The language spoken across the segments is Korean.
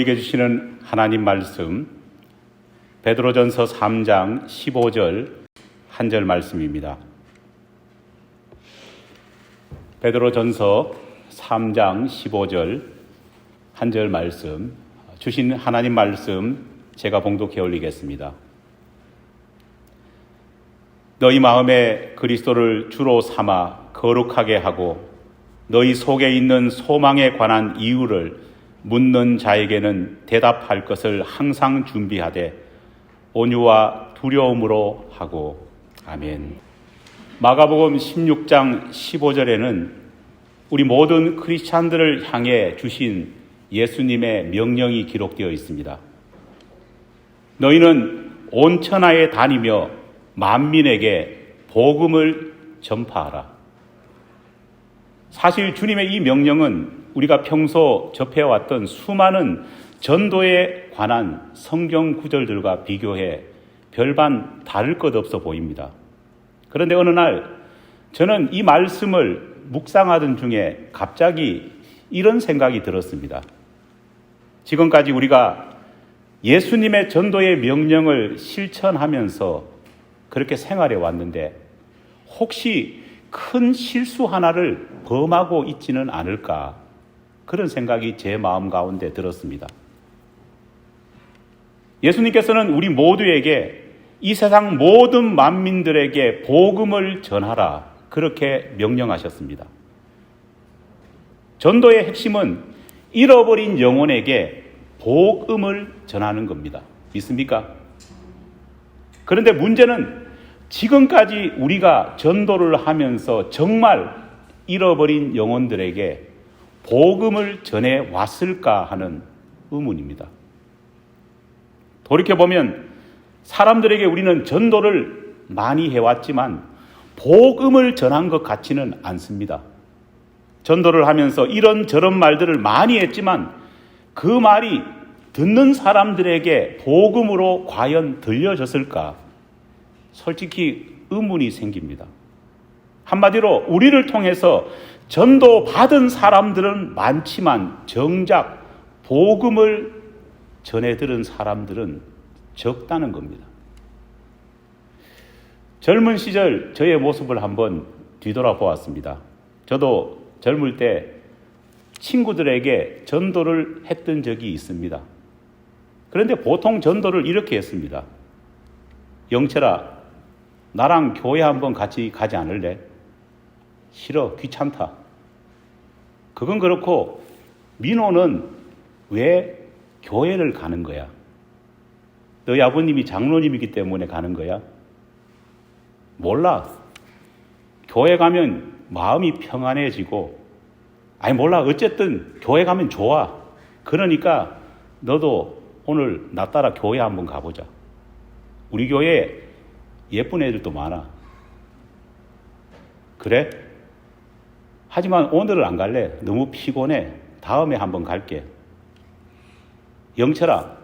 우리에게 주시는 하나님 말씀, 베드로전서 3장 15절 한 절 말씀입니다. 베드로전서 3장 15절 한 절 말씀, 주신 하나님 말씀 제가 봉독해 올리겠습니다. 너희 마음에 그리스도를 주로 삼아 거룩하게 하고 너희 속에 있는 소망에 관한 이유를 묻는 자에게는 대답할 것을 항상 준비하되 온유와 두려움으로 하고. 아멘. 마가복음 16장 15절에는 우리 모든 크리스찬들을 향해 주신 예수님의 명령이 기록되어 있습니다. 너희는 온 천하에 다니며 만민에게 복음을 전파하라. 사실 주님의 이 명령은 우리가 평소 접해왔던 수많은 전도에 관한 성경 구절들과 비교해 별반 다를 것 없어 보입니다. 그런데 어느 날 저는 이 말씀을 묵상하던 중에 갑자기 이런 생각이 들었습니다. 지금까지 우리가 예수님의 전도의 명령을 실천하면서 그렇게 생활해 왔는데 혹시 큰 실수 하나를 범하고 있지는 않을까, 그런 생각이 제 마음 가운데 들었습니다. 예수님께서는 우리 모두에게 이 세상 모든 만민들에게 복음을 전하라, 그렇게 명령하셨습니다. 전도의 핵심은 잃어버린 영혼에게 복음을 전하는 겁니다. 믿습니까? 그런데 문제는 지금까지 우리가 전도를 하면서 정말 잃어버린 영혼들에게 복음을 전해 왔을까 하는 의문입니다. 돌이켜보면 사람들에게 우리는 전도를 많이 해왔지만 복음을 전한 것 같지는 않습니다. 전도를 하면서 이런저런 말들을 많이 했지만 그 말이 듣는 사람들에게 복음으로 과연 들려졌을까? 솔직히 의문이 생깁니다. 한마디로 우리를 통해서 전도 받은 사람들은 많지만 정작 복음을 전해 들은 사람들은 적다는 겁니다. 젊은 시절 저의 모습을 한번 뒤돌아보았습니다. 저도 젊을 때 친구들에게 전도를 했던 적이 있습니다. 그런데 보통 전도를 이렇게 했습니다. 영철아, 나랑 교회 한번 같이 가지 않을래? 싫어, 귀찮다. 그건 그렇고 민호는 왜 교회를 가는 거야? 너희 아버님이 장로님이기 때문에 가는 거야? 몰라. 교회 가면 마음이 평안해지고, 몰라. 어쨌든 교회 가면 좋아. 그러니까 너도 오늘 나 따라 교회 한번 가보자. 우리 교회에 예쁜 애들도 많아. 그래? 하지만 오늘은 안 갈래. 너무 피곤해. 다음에 한번 갈게. 영철아,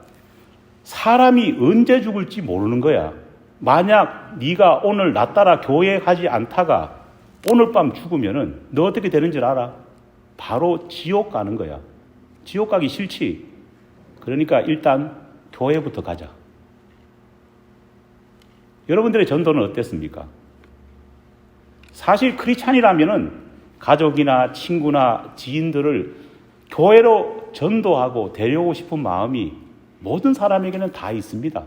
사람이 언제 죽을지 모르는 거야. 만약 네가 오늘 나 따라 교회에 가지 않다가 오늘 밤 죽으면은 너 어떻게 되는 줄 알아? 바로 지옥 가는 거야. 지옥 가기 싫지? 그러니까 일단 교회부터 가자. 여러분들의 전도는 어땠습니까? 사실 크리스찬이라면은 가족이나 친구나 지인들을 교회로 전도하고 데려오고 싶은 마음이 모든 사람에게는 다 있습니다.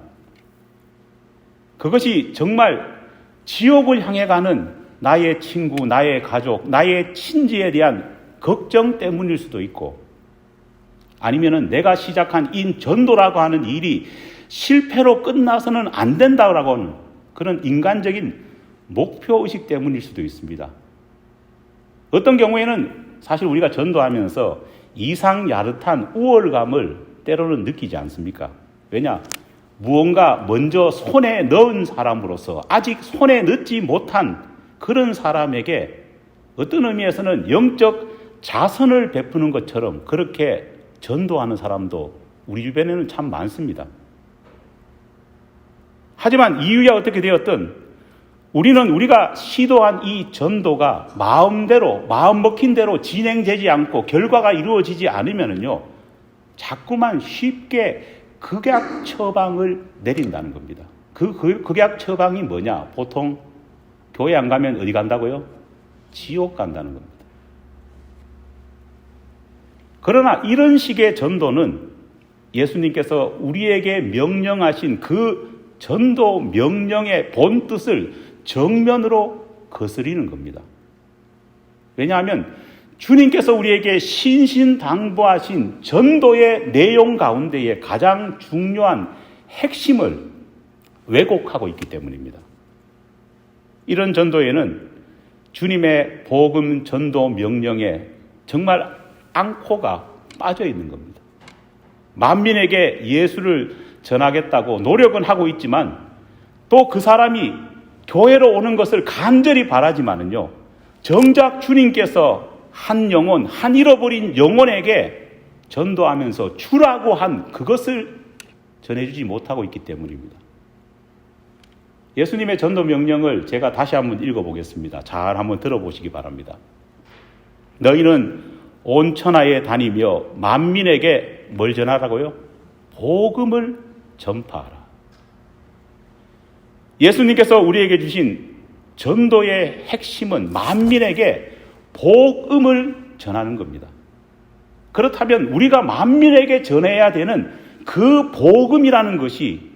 그것이 정말 지옥을 향해 가는 나의 친구, 나의 가족, 나의 친지에 대한 걱정 때문일 수도 있고, 아니면은 내가 시작한 이 전도라고 하는 일이 실패로 끝나서는 안 된다고 하는 그런 인간적인 목표의식 때문일 수도 있습니다. 어떤 경우에는 사실 우리가 전도하면서 이상야릇한 우월감을 때로는 느끼지 않습니까? 왜냐? 무언가 먼저 손에 넣은 사람으로서 아직 손에 넣지 못한 그런 사람에게 어떤 의미에서는 영적 자선을 베푸는 것처럼 그렇게 전도하는 사람도 우리 주변에는 참 많습니다. 하지만 이유야 어떻게 되었든 우리가 시도한 이 전도가 마음대로, 마음 먹힌 대로 진행되지 않고 결과가 이루어지지 않으면요, 자꾸만 쉽게 극약 처방을 내린다는 겁니다. 그 극약 처방이 뭐냐? 보통 교회 안 가면 어디 간다고요? 지옥 간다는 겁니다. 그러나 이런 식의 전도는 예수님께서 우리에게 명령하신 그 전도 명령의 본 뜻을 정면으로 거스리는 겁니다. 왜냐하면 주님께서 우리에게 신신당부하신 전도의 내용 가운데에 가장 중요한 핵심을 왜곡하고 있기 때문입니다. 이런 전도에는 주님의 복음 전도 명령에 정말 앙코가 빠져 있는 겁니다. 만민에게 예수를 전하겠다고 노력은 하고 있지만 또 그 사람이 교회로 오는 것을 간절히 바라지만은요, 정작 주님께서 한 영혼, 한 잃어버린 영혼에게 전도하면서 주라고 한 그것을 전해주지 못하고 있기 때문입니다. 예수님의 전도 명령을 제가 다시 한번 읽어보겠습니다. 잘 한번 들어보시기 바랍니다. 너희는 온 천하에 다니며 만민에게 뭘 전하라고요? 복음을 전파하라. 예수님께서 우리에게 주신 전도의 핵심은 만민에게 복음을 전하는 겁니다. 그렇다면 우리가 만민에게 전해야 되는 그 복음이라는 것이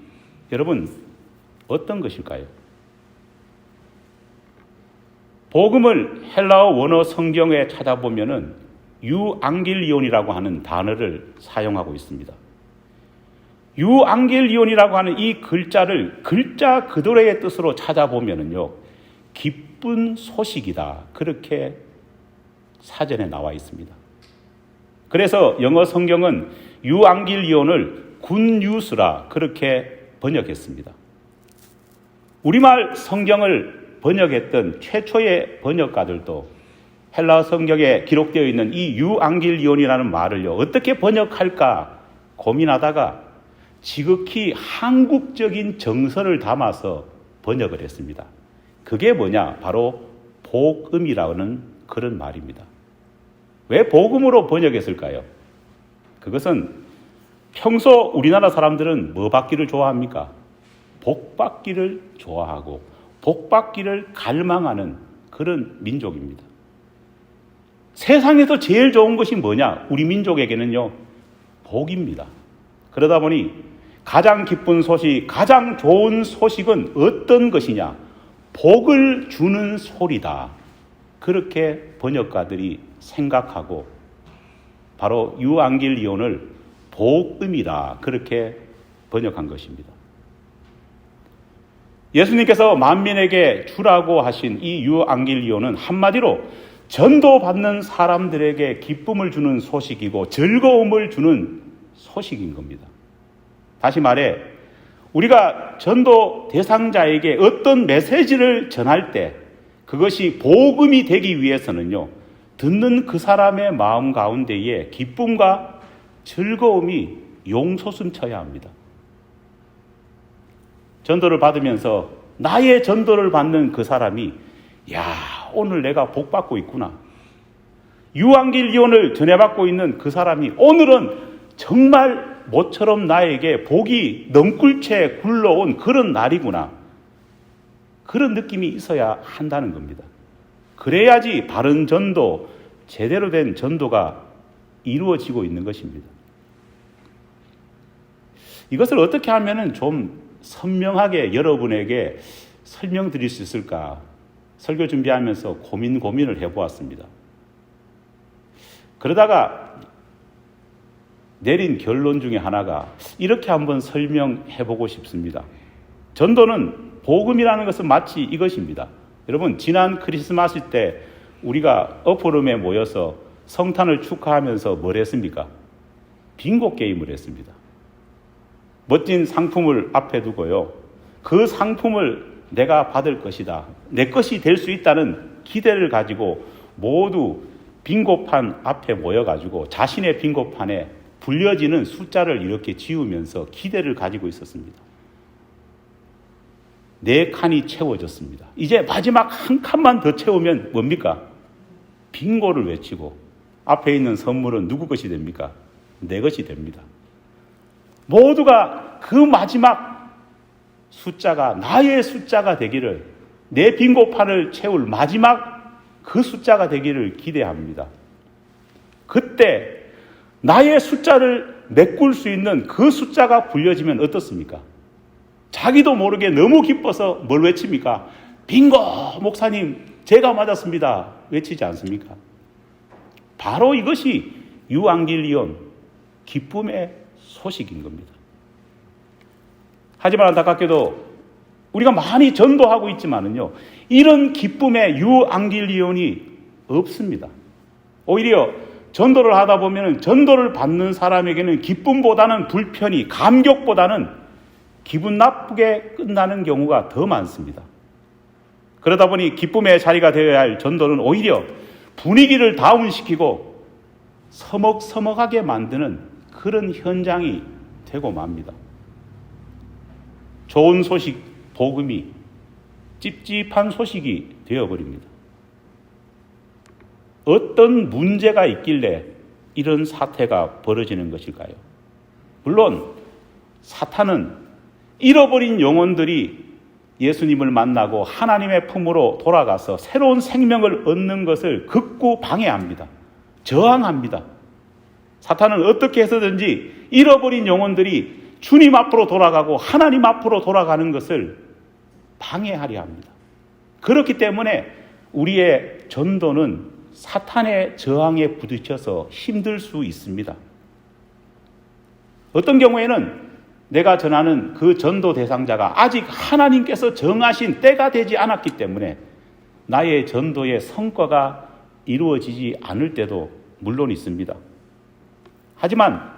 여러분 어떤 것일까요? 복음을 헬라어 원어 성경에 찾아보면은 유앙겔리온이라고 하는 단어를 사용하고 있습니다. 유앙겔리온이라고 하는 이 글자를 글자 그대로의 뜻으로 찾아보면은요, 기쁜 소식이다. 그렇게 사전에 나와 있습니다. 그래서 영어 성경은 유앙겔리온을 굿뉴스라 그렇게 번역했습니다. 우리말 성경을 번역했던 최초의 번역가들도 헬라 성경에 기록되어 있는 이 유앙겔리온이라는 말을요, 어떻게 번역할까 고민하다가 지극히 한국적인 정서를 담아서 번역을 했습니다. 그게 뭐냐? 바로 복음이라는 그런 말입니다. 왜 복음으로 번역했을까요? 그것은 평소 우리나라 사람들은 뭐 받기를 좋아합니까? 복 받기를 좋아하고 복 받기를 갈망하는 그런 민족입니다. 세상에서 제일 좋은 것이 뭐냐? 우리 민족에게는요, 복입니다. 그러다 보니 가장 기쁜 소식, 가장 좋은 소식은 어떤 것이냐? 복을 주는 소리다. 그렇게 번역가들이 생각하고 바로 유앙겔리온을 복음이다. 그렇게 번역한 것입니다. 예수님께서 만민에게 주라고 하신 이 유앙겔리온은 한마디로 전도받는 사람들에게 기쁨을 주는 소식이고 즐거움을 주는 소식인 겁니다. 다시 말해 우리가 전도 대상자에게 어떤 메시지를 전할 때 그것이 복음이 되기 위해서는요, 듣는 그 사람의 마음 가운데에 기쁨과 즐거움이 용솟음쳐야 합니다. 전도를 받으면서 나의 전도를 받는 그 사람이 야, 오늘 내가 복 받고 있구나. 유앙겔리온을 전해받고 있는 그 사람이 오늘은 정말 모처럼 나에게 복이 넝굴채 굴러온 그런 날이구나. 그런 느낌이 있어야 한다는 겁니다. 그래야지 바른 전도, 제대로 된 전도가 이루어지고 있는 것입니다. 이것을 어떻게 하면 좀 선명하게 여러분에게 설명드릴 수 있을까? 설교 준비하면서 고민을 해보았습니다. 그러다가 내린 결론 중에 하나가 이렇게 한번 설명해보고 싶습니다. 전도는 복음이라는 것은 마치 이것입니다. 여러분, 지난 크리스마스 때 우리가 어퍼룸에 모여서 성탄을 축하하면서 뭘 했습니까? 빙고 게임을 했습니다. 멋진 상품을 앞에 두고요, 그 상품을 내가 받을 것이다, 내 것이 될 수 있다는 기대를 가지고 모두 빙고판 앞에 모여가지고 자신의 빙고판에 불려지는 숫자를 이렇게 지우면서 기대를 가지고 있었습니다. 4칸이 채워졌습니다. 이제 마지막 한 칸만 더 채우면 뭡니까? 빙고를 외치고 앞에 있는 선물은 누구 것이 됩니까? 내 것이 됩니다. 모두가 그 마지막 숫자가 나의 숫자가 되기를, 내 빈고판을 채울 마지막 그 숫자가 되기를 기대합니다. 그때 나의 숫자를 메꿀 수 있는 그 숫자가 불려지면 어떻습니까? 자기도 모르게 너무 기뻐서 뭘 외칩니까? 빙고! 목사님, 제가 맞았습니다. 외치지 않습니까? 바로 이것이 유앙길리온, 기쁨의 소식인 겁니다. 하지만 안타깝게도 우리가 많이 전도하고 있지만은요, 이런 기쁨의 유앙길리온이 없습니다. 오히려 전도를 하다 보면 전도를 받는 사람에게는 기쁨보다는 불편이, 감격보다는 기분 나쁘게 끝나는 경우가 더 많습니다. 그러다 보니 기쁨의 자리가 되어야 할 전도는 오히려 분위기를 다운시키고 서먹서먹하게 만드는 그런 현장이 되고 맙니다. 좋은 소식, 복음이 찝찝한 소식이 되어버립니다. 어떤 문제가 있길래 이런 사태가 벌어지는 것일까요? 물론 사탄은 잃어버린 영혼들이 예수님을 만나고 하나님의 품으로 돌아가서 새로운 생명을 얻는 것을 극구 방해합니다. 저항합니다. 사탄은 어떻게 해서든지 잃어버린 영혼들이 주님 앞으로 돌아가고 하나님 앞으로 돌아가는 것을 방해하려 합니다. 그렇기 때문에 우리의 전도는 사탄의 저항에 부딪혀서 힘들 수 있습니다. 어떤 경우에는 내가 전하는 그 전도 대상자가 아직 하나님께서 정하신 때가 되지 않았기 때문에 나의 전도의 성과가 이루어지지 않을 때도 물론 있습니다. 하지만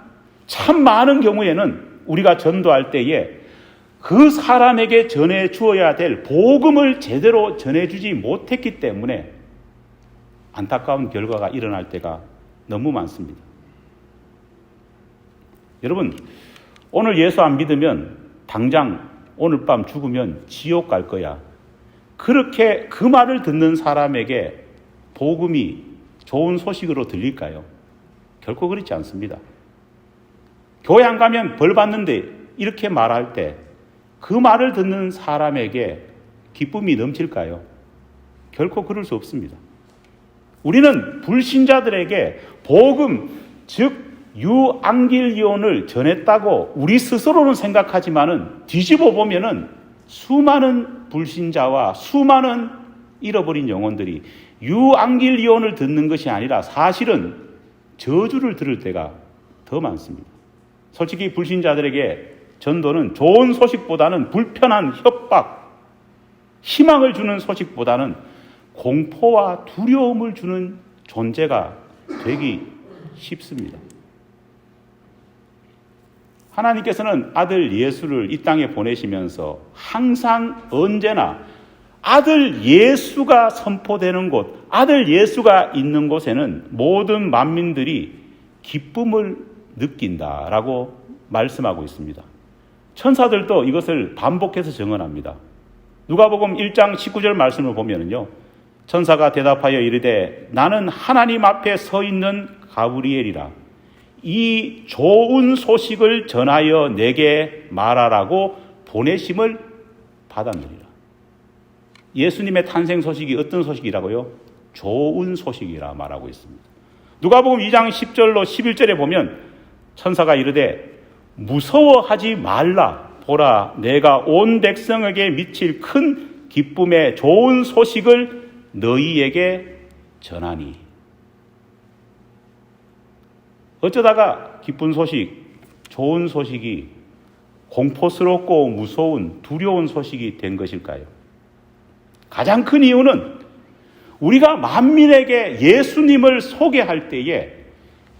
참 많은 경우에는 우리가 전도할 때에 그 사람에게 전해 주어야 될 복음을 제대로 전해주지 못했기 때문에 안타까운 결과가 일어날 때가 너무 많습니다. 여러분, 오늘 예수 안 믿으면 당장 오늘 밤 죽으면 지옥 갈 거야. 그렇게 그 말을 듣는 사람에게 복음이 좋은 소식으로 들릴까요? 결코 그렇지 않습니다. 교회 안 가면 벌 받는데 이렇게 말할 때 그 말을 듣는 사람에게 기쁨이 넘칠까요? 결코 그럴 수 없습니다. 우리는 불신자들에게 복음, 즉 유앙길리온을 전했다고 우리 스스로는 생각하지만은 뒤집어 보면은 수많은 불신자와 수많은 잃어버린 영혼들이 유앙길리온을 듣는 것이 아니라 사실은 저주를 들을 때가 더 많습니다. 솔직히 불신자들에게 전도는 좋은 소식보다는 불편한 협박, 희망을 주는 소식보다는 공포와 두려움을 주는 존재가 되기 쉽습니다. 하나님께서는 아들 예수를 이 땅에 보내시면서 항상 언제나 아들 예수가 선포되는 곳, 아들 예수가 있는 곳에는 모든 만민들이 기쁨을 느낀다라고 말씀하고 있습니다. 천사들도 이것을 반복해서 증언합니다. 누가복음 1장 19절 말씀을 보면요, 천사가 대답하여 이르되 나는 하나님 앞에 서 있는 가브리엘이라. 이 좋은 소식을 전하여 내게 말하라고 보내심을 받았느니라. 예수님의 탄생 소식이 어떤 소식이라고요? 좋은 소식이라 말하고 있습니다. 누가복음 2장 10절로 11절에 보면 천사가 이르되 무서워하지 말라. 보라, 내가 온 백성에게 미칠 큰 기쁨의 좋은 소식을 너희에게 전하니. 어쩌다가 기쁜 소식, 좋은 소식이 공포스럽고 무서운 두려운 소식이 된 것일까요? 가장 큰 이유는 우리가 만민에게 예수님을 소개할 때에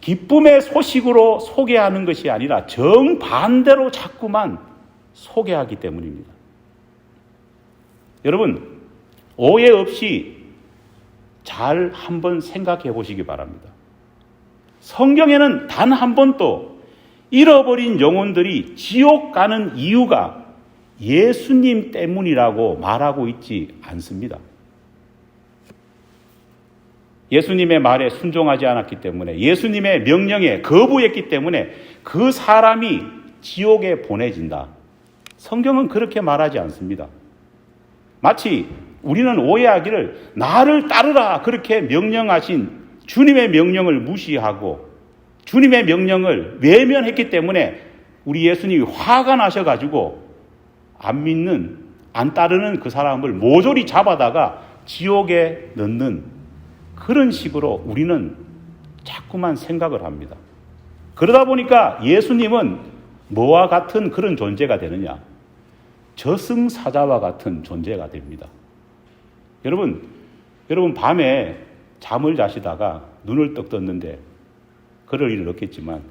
기쁨의 소식으로 소개하는 것이 아니라 정반대로 자꾸만 소개하기 때문입니다. 여러분, 오해 없이 잘 한번 생각해 보시기 바랍니다. 성경에는 단 한 번도 잃어버린 영혼들이 지옥 가는 이유가 예수님 때문이라고 말하고 있지 않습니다. 예수님의 말에 순종하지 않았기 때문에, 예수님의 명령에 거부했기 때문에 그 사람이 지옥에 보내진다. 성경은 그렇게 말하지 않습니다. 마치 우리는 오해하기를 나를 따르라 그렇게 명령하신 주님의 명령을 무시하고 주님의 명령을 외면했기 때문에 우리 예수님이 화가 나셔가지고 안 따르는 그 사람을 모조리 잡아다가 지옥에 넣는 그런 식으로 우리는 자꾸만 생각을 합니다. 그러다 보니까 예수님은 뭐와 같은 그런 존재가 되느냐? 저승사자와 같은 존재가 됩니다. 여러분 밤에 잠을 자시다가 눈을 떡 떴는데 그럴 일은 없겠지만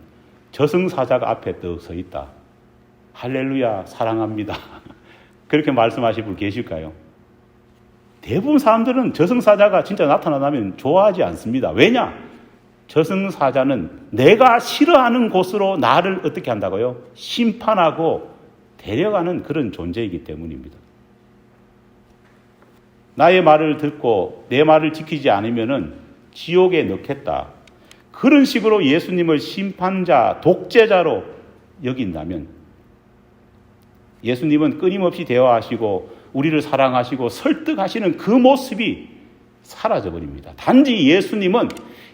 저승사자가 앞에 떡 서 있다. 할렐루야, 사랑합니다. 그렇게 말씀하실 분 계실까요? 대부분 사람들은 저승사자가 진짜 나타나면 좋아하지 않습니다. 왜냐? 저승사자는 내가 싫어하는 곳으로 나를 어떻게 한다고요? 심판하고 데려가는 그런 존재이기 때문입니다. 나의 말을 듣고 내 말을 지키지 않으면 지옥에 넣겠다. 그런 식으로 예수님을 심판자, 독재자로 여긴다면 예수님은 끊임없이 대화하시고 우리를 사랑하시고 설득하시는 그 모습이 사라져버립니다. 단지 예수님은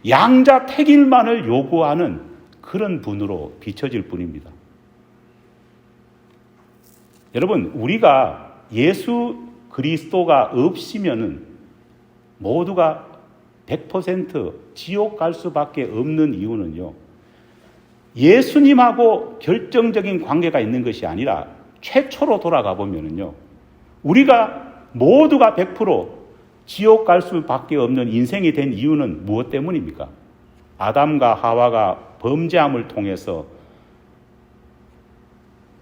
양자택일만을 요구하는 그런 분으로 비춰질 뿐입니다. 여러분, 우리가 예수 그리스도가 없으면은 모두가 100% 지옥 갈 수밖에 없는 이유는요, 예수님하고 결정적인 관계가 있는 것이 아니라 최초로 돌아가 보면은요, 우리가 모두가 100% 지옥 갈 수밖에 없는 인생이 된 이유는 무엇 때문입니까? 아담과 하와가 범죄함을 통해서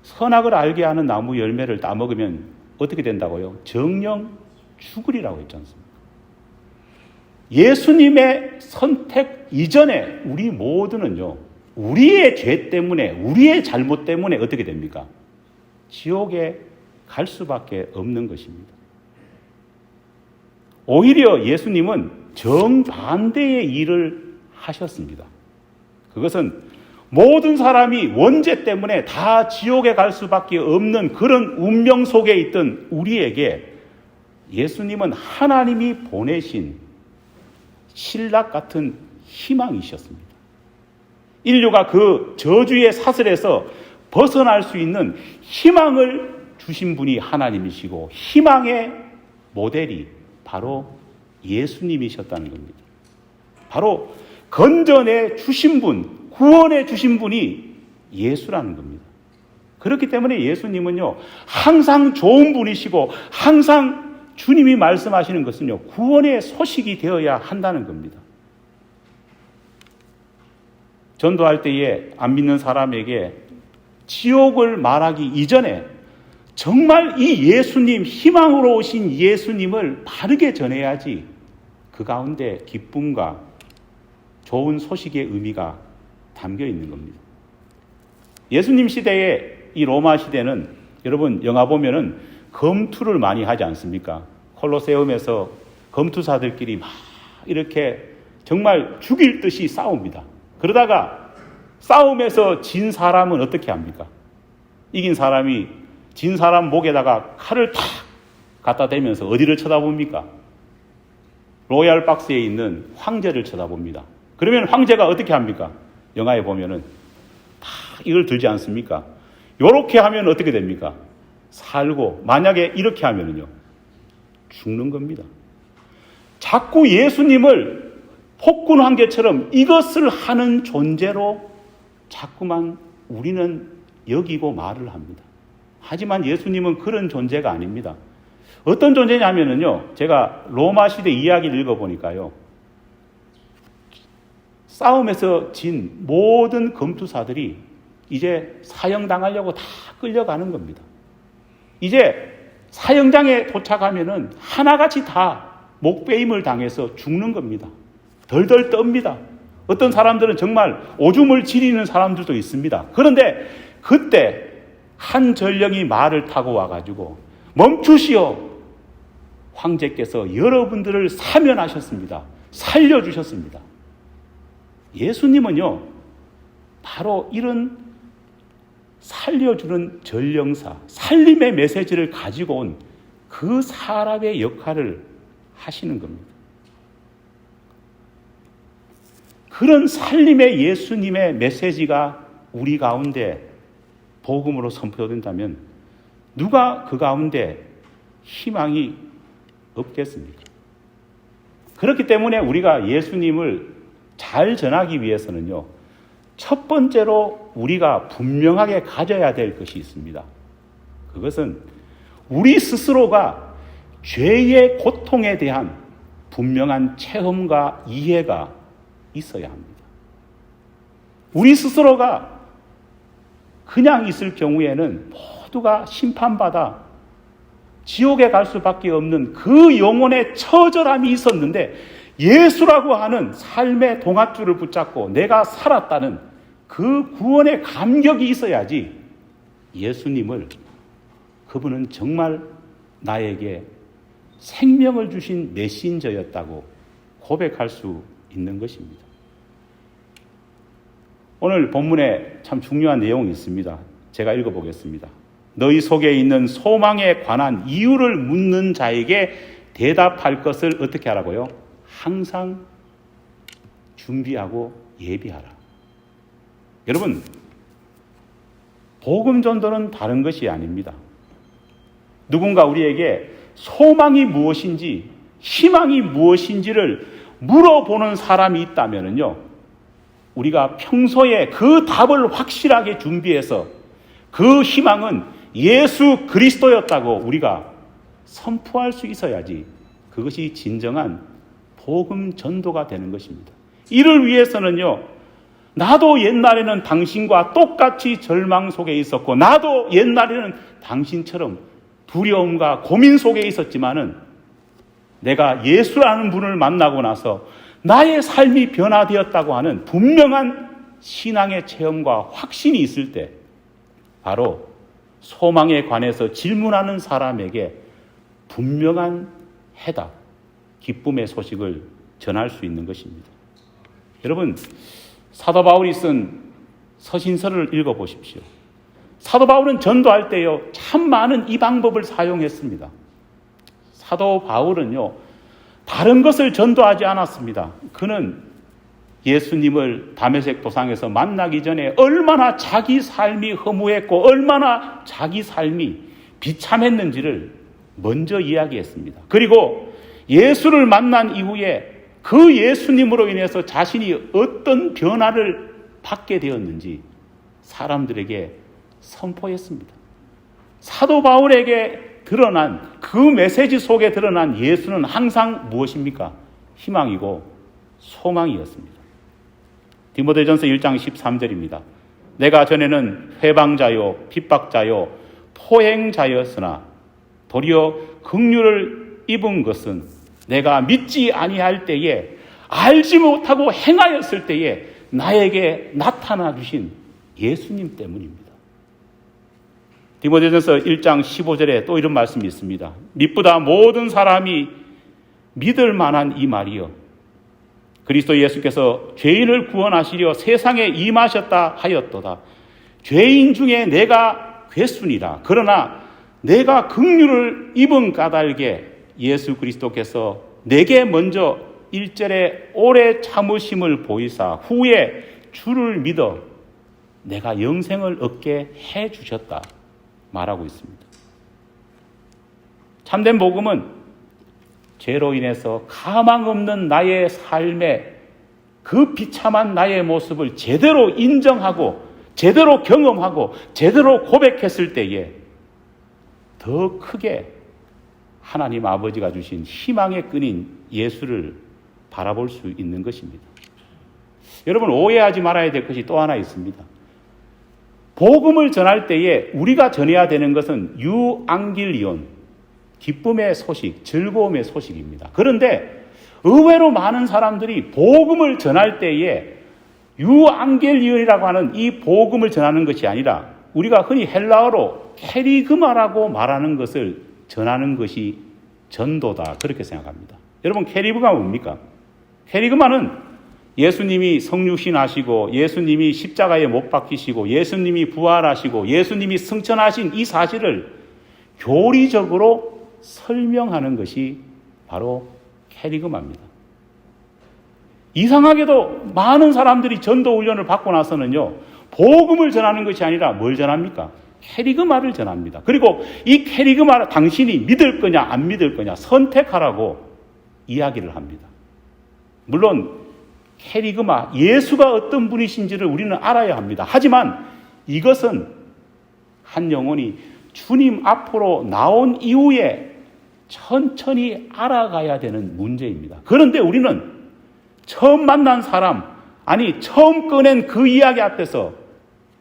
선악을 알게 하는 나무 열매를 따먹으면 어떻게 된다고요? 정령 죽으리라고 했지 않습니까? 예수님의 선택 이전에 우리 모두는요, 우리의 죄 때문에, 우리의 잘못 때문에 어떻게 됩니까? 지옥에 갈 수밖에 없는 것입니다. 오히려 예수님은 정반대의 일을 하셨습니다. 그것은 모든 사람이 원죄 때문에 다 지옥에 갈 수밖에 없는 그런 운명 속에 있던 우리에게 예수님은 하나님이 보내신 신락 같은 희망이셨습니다. 인류가 그 저주의 사슬에서 벗어날 수 있는 희망을 주신 분이 하나님이시고 희망의 모델이 바로 예수님이셨다는 겁니다. 바로 건전해 주신 분, 구원해 주신 분이 예수라는 겁니다. 그렇기 때문에 예수님은요, 항상 좋은 분이시고 항상 주님이 말씀하시는 것은요, 구원의 소식이 되어야 한다는 겁니다. 전도할 때에 안 믿는 사람에게 지옥을 말하기 이전에 정말 이 예수님, 희망으로 오신 예수님을 바르게 전해야지 그 가운데 기쁨과 좋은 소식의 의미가 담겨 있는 겁니다. 예수님 시대에 이 로마 시대는 여러분 영화 보면은 검투를 많이 하지 않습니까? 콜로세움에서 검투사들끼리 막 이렇게 정말 죽일 듯이 싸웁니다. 그러다가 싸움에서 진 사람은 어떻게 합니까? 이긴 사람이 진 사람 목에다가 칼을 탁 갖다 대면서 어디를 쳐다봅니까? 로얄 박스에 있는 황제를 쳐다봅니다. 그러면 황제가 어떻게 합니까? 영화에 보면은 다 이걸 들지 않습니까? 요렇게 하면 어떻게 됩니까? 살고, 만약에 이렇게 하면은요, 죽는 겁니다. 자꾸 예수님을 폭군 황제처럼 이것을 하는 존재로 자꾸만 우리는 여기고 말을 합니다. 하지만 예수님은 그런 존재가 아닙니다. 어떤 존재냐면요, 제가 로마 시대 이야기를 읽어보니까요, 싸움에서 진 모든 검투사들이 이제 사형당하려고 다 끌려가는 겁니다. 이제 사형장에 도착하면은 하나같이 다 목베임을 당해서 죽는 겁니다. 덜덜 떱니다. 어떤 사람들은 정말 오줌을 지리는 사람들도 있습니다. 그런데 그때 한 전령이 말을 타고 와가지고 멈추시오. 황제께서 여러분들을 사면하셨습니다. 살려주셨습니다. 예수님은요, 바로 이런 살려주는 전령사, 살림의 메시지를 가지고 온 그 사람의 역할을 하시는 겁니다. 그런 살림의 예수님의 메시지가 우리 가운데 복음으로 선포된다면 누가 그 가운데 희망이 없겠습니까? 그렇기 때문에 우리가 예수님을 잘 전하기 위해서는요, 첫 번째로 우리가 분명하게 가져야 될 것이 있습니다. 그것은 우리 스스로가 죄의 고통에 대한 분명한 체험과 이해가 있어야 합니다. 우리 스스로가 그냥 있을 경우에는 모두가 심판받아 지옥에 갈 수밖에 없는 그 영혼의 처절함이 있었는데, 예수라고 하는 삶의 동아줄을 붙잡고 내가 살았다는 그 구원의 감격이 있어야지 예수님을, 그분은 정말 나에게 생명을 주신 메신저였다고 고백할 수 있는 것입니다. 오늘 본문에 참 중요한 내용이 있습니다. 제가 읽어보겠습니다. 너희 속에 있는 소망에 관한 이유를 묻는 자에게 대답할 것을 어떻게 하라고요? 항상 준비하고 예비하라. 여러분, 복음 전도는 다른 것이 아닙니다. 누군가 우리에게 소망이 무엇인지, 희망이 무엇인지를 물어보는 사람이 있다면요, 우리가 평소에 그 답을 확실하게 준비해서 그 희망은 예수 그리스도였다고 우리가 선포할 수 있어야지 그것이 진정한 복음 전도가 되는 것입니다. 이를 위해서는요, 나도 옛날에는 당신과 똑같이 절망 속에 있었고, 나도 옛날에는 당신처럼 두려움과 고민 속에 있었지만은 내가 예수라는 분을 만나고 나서 나의 삶이 변화되었다고 하는 분명한 신앙의 체험과 확신이 있을 때, 바로 소망에 관해서 질문하는 사람에게 분명한 해답, 기쁨의 소식을 전할 수 있는 것입니다. 여러분, 사도 바울이 쓴 서신서를 읽어보십시오. 사도 바울은 전도할 때요, 참 많은 이 방법을 사용했습니다. 사도 바울은요, 다른 것을 전도하지 않았습니다. 그는 예수님을 다메섹 도상에서 만나기 전에 얼마나 자기 삶이 허무했고 얼마나 자기 삶이 비참했는지를 먼저 이야기했습니다. 그리고 예수를 만난 이후에 그 예수님으로 인해서 자신이 어떤 변화를 받게 되었는지 사람들에게 선포했습니다. 사도 바울에게 드러난 그 메시지 속에 드러난 예수는 항상 무엇입니까? 희망이고 소망이었습니다. 디모데전서 1장 13절입니다. 내가 전에는 회방자요 핍박자요 포행자였으나 도리어 긍휼을 입은 것은 내가 믿지 아니할 때에, 알지 못하고 행하였을 때에 나에게 나타나 주신 예수님 때문입니다. 디모데전서 1장 15절에 또 이런 말씀이 있습니다. 믿보다 모든 사람이 믿을 만한 이 말이요, 그리스도 예수께서 죄인을 구원하시려 세상에 임하셨다 하였도다. 죄인 중에 내가 괴순이라. 그러나 내가 긍휼을 입은 까닭에 예수 그리스도께서 내게 먼저 1절에 오래 참으심을 보이사 후에 주를 믿어 내가 영생을 얻게 해 주셨다 말하고 있습니다. 참된 복음은 죄로 인해서 가망 없는 나의 삶의 그 비참한 나의 모습을 제대로 인정하고 제대로 경험하고 제대로 고백했을 때에 더 크게 하나님 아버지가 주신 희망의 끈인 예수를 바라볼 수 있는 것입니다. 여러분, 오해하지 말아야 될 것이 또 하나 있습니다. 복음을 전할 때에 우리가 전해야 되는 것은 유앙길리온, 기쁨의 소식, 즐거움의 소식입니다. 그런데 의외로 많은 사람들이 복음을 전할 때에 유앙겔리온이라고 하는 이 복음을 전하는 것이 아니라 우리가 흔히 헬라어로 캐리그마라고 말하는 것을 전하는 것이 전도다, 그렇게 생각합니다. 여러분, 캐리그마가 뭡니까? 캐리그마는 예수님이 성육신하시고 예수님이 십자가에 못 박히시고 예수님이 부활하시고 예수님이 승천하신 이 사실을 교리적으로 설명하는 것이 바로 캐리그마입니다. 이상하게도 많은 사람들이 전도 훈련을 받고 나서는요, 복음을 전하는 것이 아니라 뭘 전합니까? 캐리그마를 전합니다. 그리고 이 캐리그마를 당신이 믿을 거냐 안 믿을 거냐 선택하라고 이야기를 합니다. 물론 캐리그마, 예수가 어떤 분이신지를 우리는 알아야 합니다. 하지만 이것은 한 영혼이 주님 앞으로 나온 이후에 천천히 알아가야 되는 문제입니다. 그런데 우리는 처음 만난 사람, 아니 처음 꺼낸 그 이야기 앞에서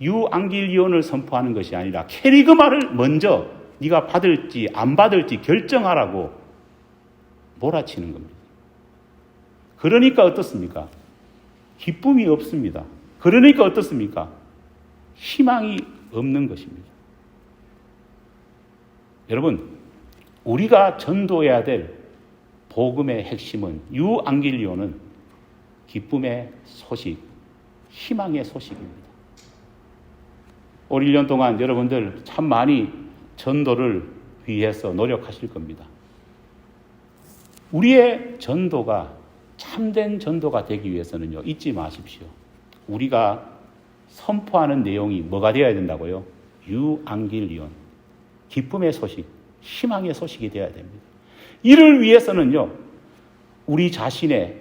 유앙길리온을 선포하는 것이 아니라 캐리그마를 먼저 네가 받을지 안 받을지 결정하라고 몰아치는 겁니다. 그러니까 어떻습니까? 기쁨이 없습니다. 그러니까 어떻습니까? 희망이 없는 것입니다. 여러분, 우리가 전도해야 될 복음의 핵심은 유앙길리온은 기쁨의 소식, 희망의 소식입니다. 올 1년 동안 여러분들 참 많이 전도를 위해서 노력하실 겁니다. 우리의 전도가 참된 전도가 되기 위해서는요, 잊지 마십시오. 우리가 선포하는 내용이 뭐가 되어야 된다고요? 유앙길리온, 기쁨의 소식, 희망의 소식이 되어야 됩니다. 이를 위해서는요, 우리 자신의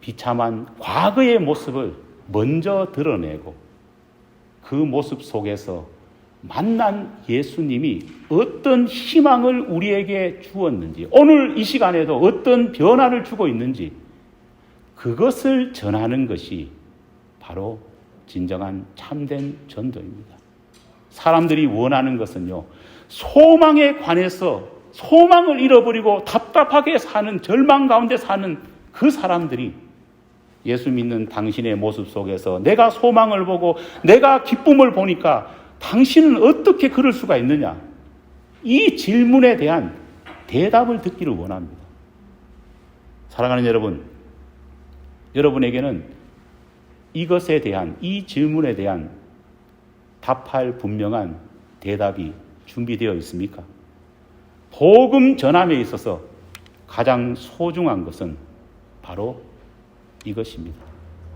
비참한 과거의 모습을 먼저 드러내고 그 모습 속에서 만난 예수님이 어떤 희망을 우리에게 주었는지, 오늘 이 시간에도 어떤 변화를 주고 있는지 그것을 전하는 것이 바로 진정한 참된 전도입니다. 사람들이 원하는 것은요, 소망에 관해서 소망을 잃어버리고 답답하게 사는, 절망 가운데 사는 그 사람들이 예수 믿는 당신의 모습 속에서 내가 소망을 보고 내가 기쁨을 보니까 당신은 어떻게 그럴 수가 있느냐? 이 질문에 대한 대답을 듣기를 원합니다. 사랑하는 여러분, 여러분에게는 이것에 대한, 이 질문에 대한 답할 분명한 대답이 준비되어 있습니까? 복음 전함에 있어서 가장 소중한 것은 바로 이것입니다.